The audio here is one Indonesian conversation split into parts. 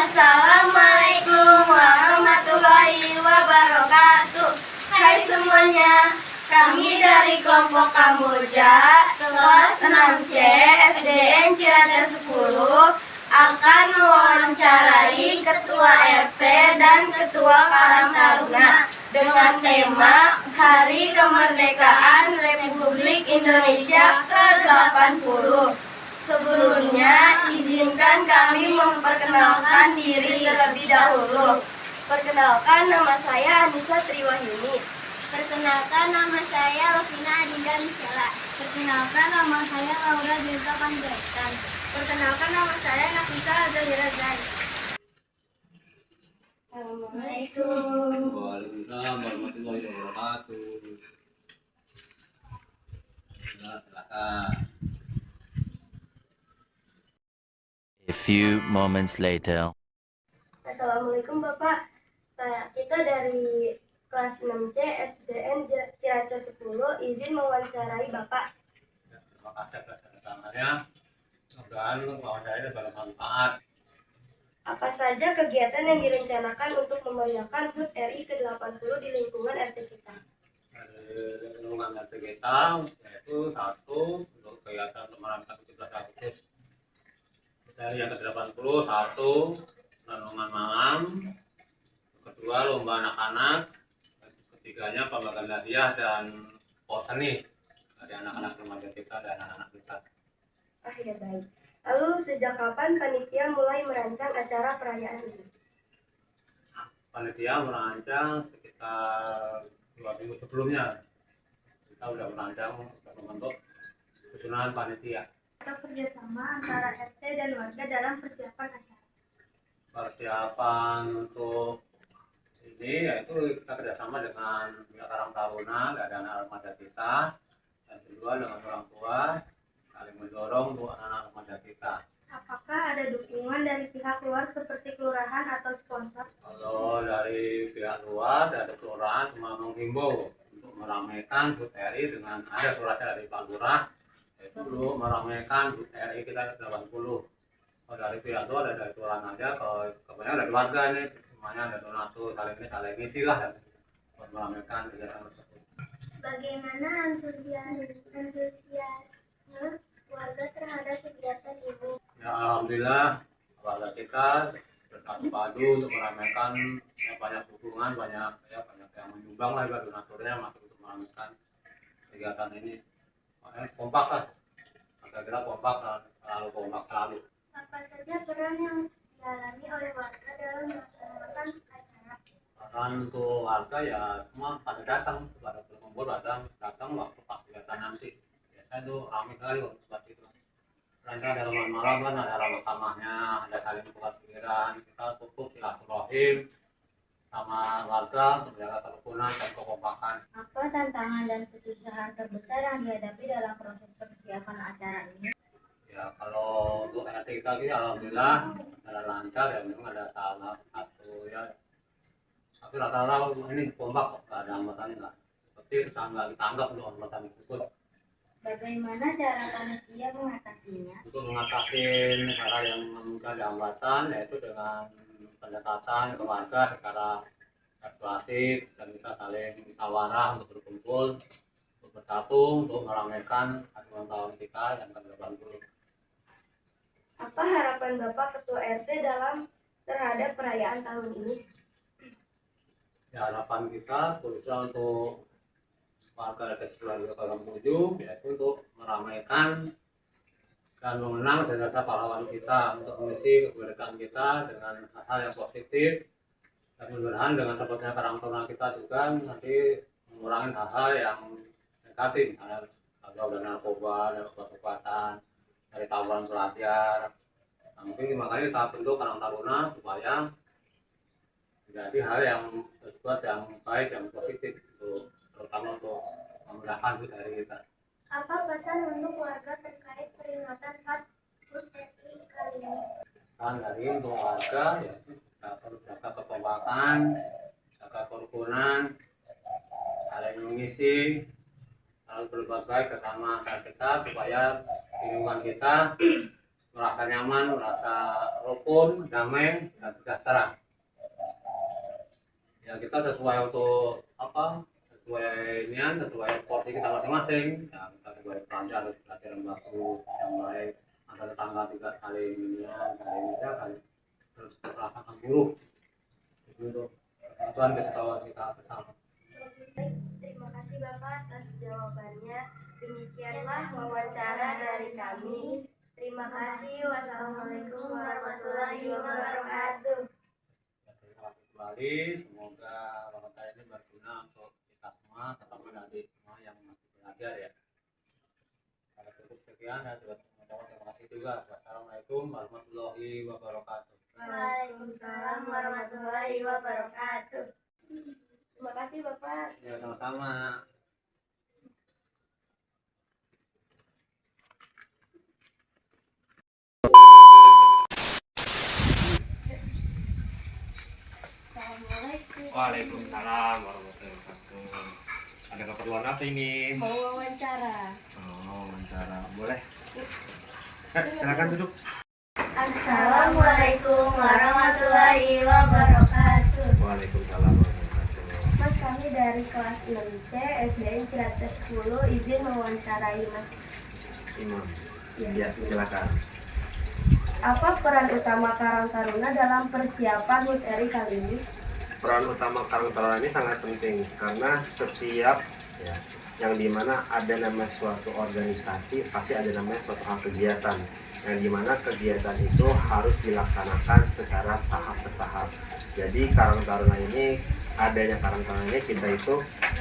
Assalamualaikum warahmatullahi wabarakatuh. Hai semuanya, kami dari kelompok Kamboja kelas 6C SDN Ciracas 10 akan mewawancarai Ketua RT dan Ketua Karang Taruna dengan tema Hari Kemerdekaan Republik Indonesia ke-80. Sebelumnya, izinkan kami memperkenalkan diri terlebih dahulu. Perkenalkan, nama saya Anissa Triwahini. Perkenalkan, nama saya Lovina Adinda Michela. Perkenalkan, nama saya Laura Desa Panjaitan. Perkenalkan, nama saya Nafisa Azalira Zai. Assalamualaikum. Waalaikumsalam warahmatullahi wabarakatuh. Silakan. A few moments later. Assalamualaikum Bapak. Kita dari kelas 6C SDN Ciracas 10 izin mewawancarai Bapak. Terima kasih atas kedatangannya. Semoga wawancaranya bermanfaat. Apa saja kegiatan yang direncanakan untuk memeriahkan HUT RI ke-80 di lingkungan RT kita? Dari lingkungan RT kita, yaitu satu untuk kegiatan merayakan 17 Agustus. Dari yang ke-80, satu renungan malam, kedua lomba anak-anak, ketiganya pembagian hadiah dan pot seni dari anak-anak remaja kita dan anak-anak kita. Ya baik. Lalu sejak kapan panitia mulai merancang acara perayaan ini? Panitia merancang sekitar 2 minggu sebelumnya. Kita sudah merancang membentuk susunan panitia. Atau kerjasama antara RT dan warga dalam persiapan acara. Persiapan untuk ini yaitu kita kerjasama dengan Karang Taruna dan anak remaja kita, dan kedua dengan orang tua saling mendorong untuk anak-anak remaja kita. Apakah ada dukungan dari pihak luar seperti kelurahan atau sponsor? Kalau dari pihak luar dari kelurahan cuma menghimbau untuk meramaikan HUT RI dengan ada suratnya dari Pak Lurah, yaitu dulu meramaikan HUT RI kita ke-80. Kalau dari pihak luar ada dari kelurahan aja, kalau kebanyakan dari warga ini semuanya ada donatur, saling ngisi lah buat meramaikan kegiatan tersebut. Bagaimana antusiasme warga terhadap kegiatan ini? Ya, alhamdulillah warga kita bersatu padu untuk meramaikan, ya, banyak dukungan, banyak yang menyumbang lah juga donaturnya masuk untuk meramaikan kegiatan ini. Makanya kompak lah, kira-kira kompak lah, selalu kompak selalu. Apa saja peran yang dialami oleh warga dalam melaksanakan acara? Peran untuk warga ya semua pada datang, pada berkumpul datang waktu pas kegiatan nanti. Biasanya itu ramai sekali waktu seperti itu. Nanti ada malam kan, ada ramah-ramahnya, ada saling tukar pikiran, kita cukup silaturahim sama warga untuk menjaga kerukunan dan kekompakan. Apa tantangan dan kesusahan terbesar yang dihadapi dalam proses persiapan acara ini? Ya kalau untuk RT kita ini alhamdulillah ada lancar, ya memang ada salah satu ya, tapi rata-rata ini kompak kok, nggak ada hambatannya lah. Seperti kita nggak ditanggap untuk hambatan tersebut. Bagaimana cara panitia mengatasinya? Untuk mengatasi hal yang mungkin ada hambatan, yaitu dengan pendekatan ke warga secara persuasif, dan kita saling musyawarah untuk berkumpul, untuk bersatu, untuk meramaikan hari ulang tahun kita yang ke-80. Apa harapan Bapak Ketua RT terhadap perayaan tahun ini? Ya, harapan kita khususnya untuk warga RT 10 yaitu untuk meramaikan dan mengenang jasa pahlawan kita, untuk mengisi kemerdekaan kita dengan hal yang positif, dan mudah-mudahan dengan terbentuknya Karang Taruna kita juga nanti mengurangi hal-hal yang negatif, misalnya dari narkoba, dari obat-obatan, dari tawuran pelajar. Nah, mungkin makanya kita bentuk Karang Taruna supaya menjadi hal yang sesuatu yang baik, yang positif, terutama untuk memudahkan hari kita. Apa pesan untuk warga terkait peringatan HUT RI kali ini? Kan dari untuk warga ya jaga kekompakan, jaga kerukunan, saling mengisi, lalu berbuat baik ke sama kita supaya lingkungan kita merasa nyaman, merasa rukun, damai, dan sejahtera. Ya kita sesuai untuk apa? Sesuai nian, sesuai porsi kita masing-masing. Ya kita sesuai pelajaran yang bagus, yang baik. Antara tetangga juga saling nian, saling bisa, saling merasakan buruk. Itu Tuhan ketahuan kita bersama. Terima kasih Bapak atas jawabannya. Demikianlah wawancara dari kami. Terima kasih. Wassalamualaikum warahmatullahi wabarakatuh. Terima kasih kembali. Semoga wawancara ini berguna untuk kita semua, terutama adik semua yang masih belajar ya. Kalau cukup sekian ya, terima kasih juga. Wassalamualaikum warahmatullahi wabarakatuh. Waalaikumsalam warahmatullahi wabarakatuh. Terima kasih Bapak. Ya sama-sama. Assalamualaikum. Waalaikumsalam warahmatullahi wabarakatuh. Ada keperluan apa ini? Mau wawancara. Oh, wawancara. Boleh. Silakan duduk. Assalamualaikum warahmatullahi wabarakatuh. Waalaikumsalam warahmatullahi wabarakatuh. Mas, kami dari kelas 6C SDN Ciracas 10 izin mewawancarai Mas. Imam. Ya. Ya, silakan. Apa peran utama Karang Taruna dalam persiapan HUT RI kali ini? Peran utama Karang Taruna ini sangat penting karena setiap ya, yang dimana ada namanya suatu organisasi pasti ada namanya suatu hal kegiatan yang dimana kegiatan itu harus dilaksanakan secara tahap bertahap. Jadi Karang Taruna ini adanya Karang Taruna ini kita itu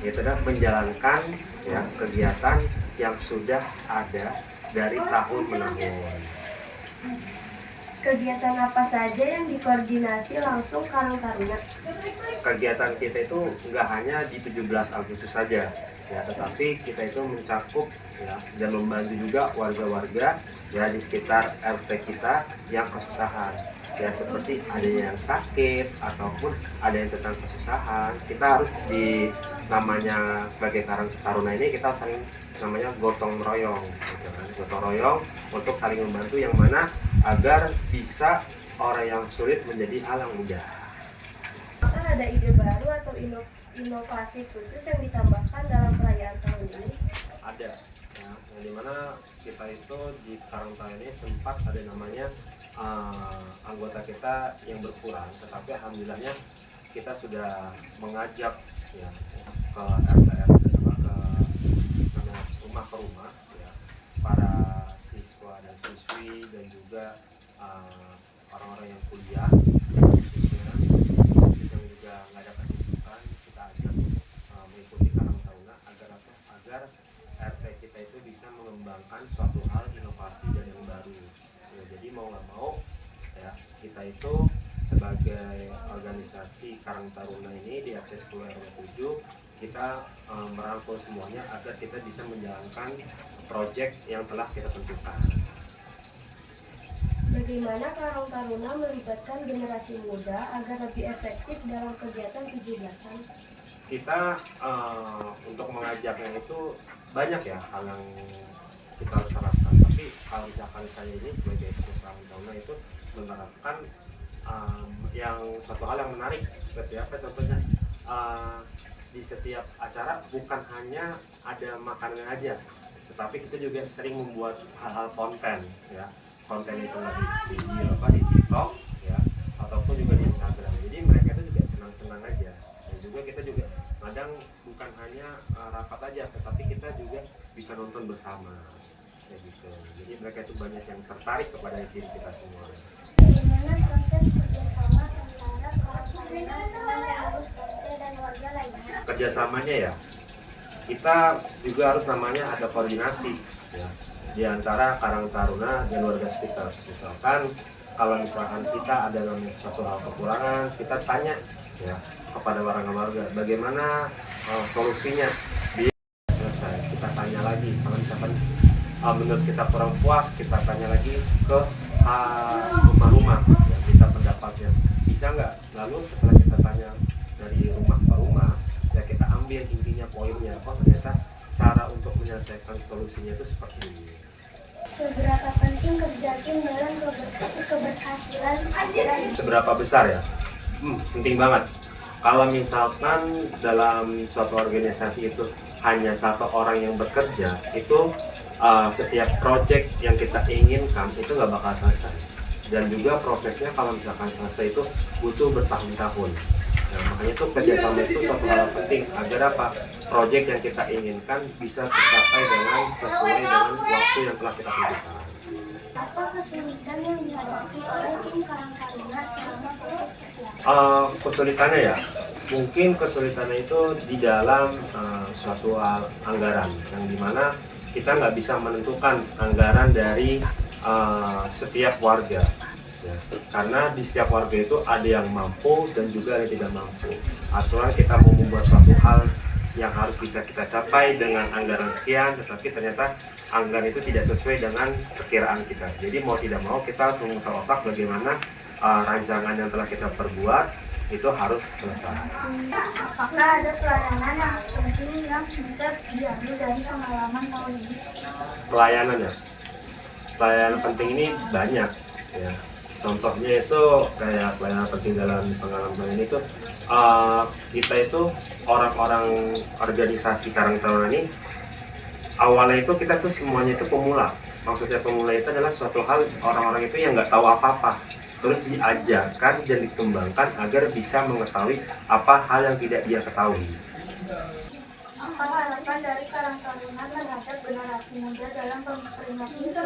adalah menjalankan ya kegiatan yang sudah ada dari tahun menahun. Kegiatan apa saja yang dikoordinasi langsung Karang Taruna? Kegiatan kita itu nggak hanya di 17 Agustus saja ya, tetapi kita itu mencakup ya, dan membantu juga warga-warga ya di sekitar RT kita yang kesusahan ya, seperti adanya yang sakit ataupun ada yang tentang kesusahan. Kita harus di namanya sebagai Karang Taruna ini kita saling namanya gotong royong gitu kan. Gotong royong untuk saling membantu yang mana agar bisa orang yang sulit menjadi hal yang mudah. Apakah ada ide baru atau inovasi khusus yang ditambahkan dalam perayaan tahun ini? Ada ya, yang dimana kita itu di Karang Taruna ini sempat ada namanya anggota kita yang berkurang, tetapi alhamdulillahnya kita sudah mengajak ya ke RT ke rumah ke rumah ya, para siswa dan siswi dan juga orang-orang yang kuliah khususnya yang juga nggak ada kesibukan, kita ajak mengikuti Karang Taruna agar apa? Agar RT kita itu bisa mengembangkan suatu hal inovasi dan yang baru ya, jadi mau nggak mau ya kita itu sebagai organisasi Karang Taruna ini di RT 10 RW 7 kita merangkul semuanya agar kita bisa menjalankan proyek yang telah kita tentukan. Bagaimana Karang Taruna melibatkan generasi muda agar lebih efektif dalam kegiatan 17-an? Kita untuk mengajaknya itu banyak ya hal yang kita harus terapkan, tapi kalau misalkan saya ini sebagai Karang Taruna itu menerapkan yang suatu hal yang menarik seperti apa contohnya, di setiap acara bukan hanya ada makanan aja, tetapi kita juga sering membuat hal-hal konten ya, konten itu di TikTok ya, ataupun juga di Instagram. Jadi mereka itu juga senang-senang aja, dan juga kita juga kadang bukan hanya rapat aja, tetapi kita juga bisa nonton bersama kayak gitu. Jadi mereka itu banyak yang tertarik kepada diri kita semua. Bagaimana proses kerjasama antara Karang Taruna dengan pengurus RT dan warga lainnya? Kerjasamanya ya, kita juga harus namanya ada koordinasi ya, di antara Karang Taruna dan warga sekitar. Misalkan kalau misalkan kita ada namanya suatu hal kekurangan, kita tanya ya kepada warga bagaimana solusinya biar selesai. Kita tanya lagi kalau misalkan menurut kita kurang puas, kita tanya lagi ke rumah-rumah ya, kita pendapatnya bisa nggak. Lalu setelah kita tanya dari rumah ke rumah ya, kita ambil intinya poinnya, oh ternyata cara untuk menyelesaikan solusinya itu seperti ini. Seberapa penting penting kerja tim dalam keberhasilan acara ini. Seberapa besar ya? Penting banget. Kalau misalkan dalam suatu organisasi itu hanya satu orang yang bekerja, itu setiap project yang kita inginkan itu nggak bakal selesai. Dan juga prosesnya kalau misalkan selesai itu butuh bertahun-tahun. Nah, makanya itu kerjasama itu suatu hal penting agar apa? Project yang kita inginkan bisa tercapai dengan sesuai dengan waktu yang telah kita tentukan. Apa kesulitan yang dihadapi oleh tim Karang Taruna selama proses persiapan? Kesulitannya ya, mungkin kesulitannya itu di dalam suatu anggaran yang dimana kita nggak bisa menentukan anggaran dari setiap warga ya. Karena di setiap warga itu ada yang mampu dan juga ada yang tidak mampu. Aturan kita mau membuat suatu hal yang harus bisa kita capai dengan anggaran sekian, tetapi ternyata anggaran itu tidak sesuai dengan perkiraan kita. Jadi mau tidak mau kita harus memutar otak bagaimana rancangan yang telah kita perbuat itu harus selesai. Apakah ada pelayanan yang penting yang bisa diambil dari pengalaman tahun ini? Pelayanan ya, pelayanan penting ini banyak ya. Contohnya itu kayak pelayanan penting dalam pengalaman ini tuh kita itu orang-orang organisasi Karang Taruna ini awalnya itu kita tuh semuanya itu pemula. Maksudnya pemula itu adalah suatu hal orang-orang itu yang nggak tahu apa-apa, terus diajarkan dan dikembangkan agar bisa mengetahui apa hal yang tidak dia ketahui. Apa harapan dari Karang Taruna terhadap generasi muda dalam peringatan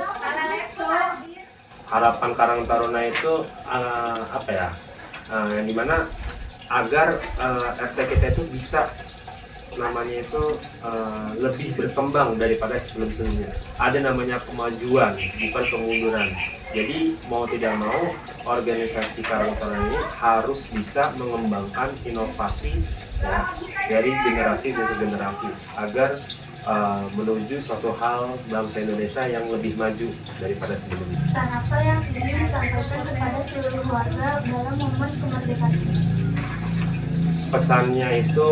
Harapan Karang Taruna itu apa ya? Yang dimana agar RT kita itu bisa namanya itu lebih berkembang daripada sebelum-sebelumnya. Ada namanya kemajuan, bukan kemunduran. Jadi mau tidak mau organisasi Karang Taruna ini harus bisa mengembangkan inovasi ya, dari generasi ke generasi agar menuju suatu hal bangsa Indonesia yang lebih maju daripada sebelumnya. pesan apa yang ingin disampaikan kepada seluruh warga dalam momen kemerdekaan ini? Pesannya itu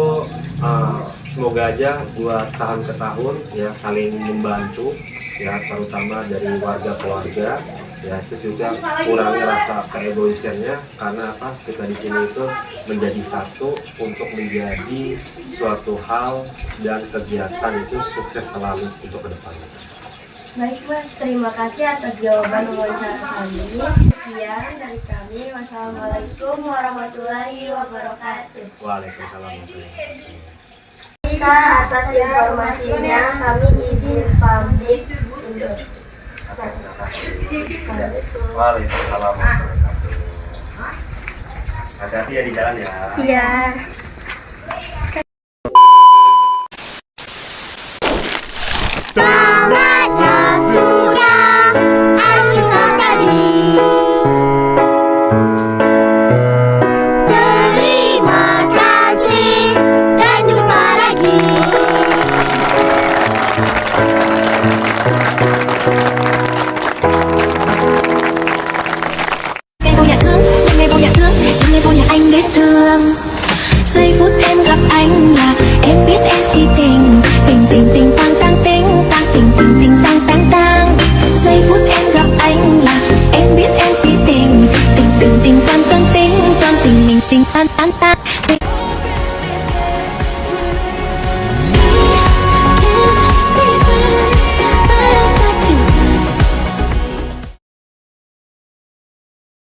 semoga aja buat tahun ke tahun ya saling membantu ya, terutama dari warga ke warga ya, itu juga kurangi rasa keegoisannya, karena apa, kita di sini itu menjadi satu untuk menjadi suatu hal dan kegiatan itu sukses selalu untuk ke depannya. Baik Mas, terima kasih atas jawaban wawancara kami. Sekian dari kami. Wassalamualaikum warahmatullahi wabarakatuh. Waalaikumsalam warahmatullahi wabarakatuh. Atas informasinya kami izin pamit undur. Waalaikumsalam warahmatullahi wabarakatuh. Hati-hati ya di jalan ya. Iya. Saatnya sudah akhir tadi. Terima kasih dan jumpa lagi. Ngày vô nhà thương, ngày vô nhà thương, ngày vô nhà anh biết thương. Giây phút em gặp anh là em biết em si tình, tình tình tình tang tang tình tang tình tình tình tang tang tang. Giây phút em gặp anh là em biết em si tình, tình tình tình toan toan tình mình tình tan tan tan.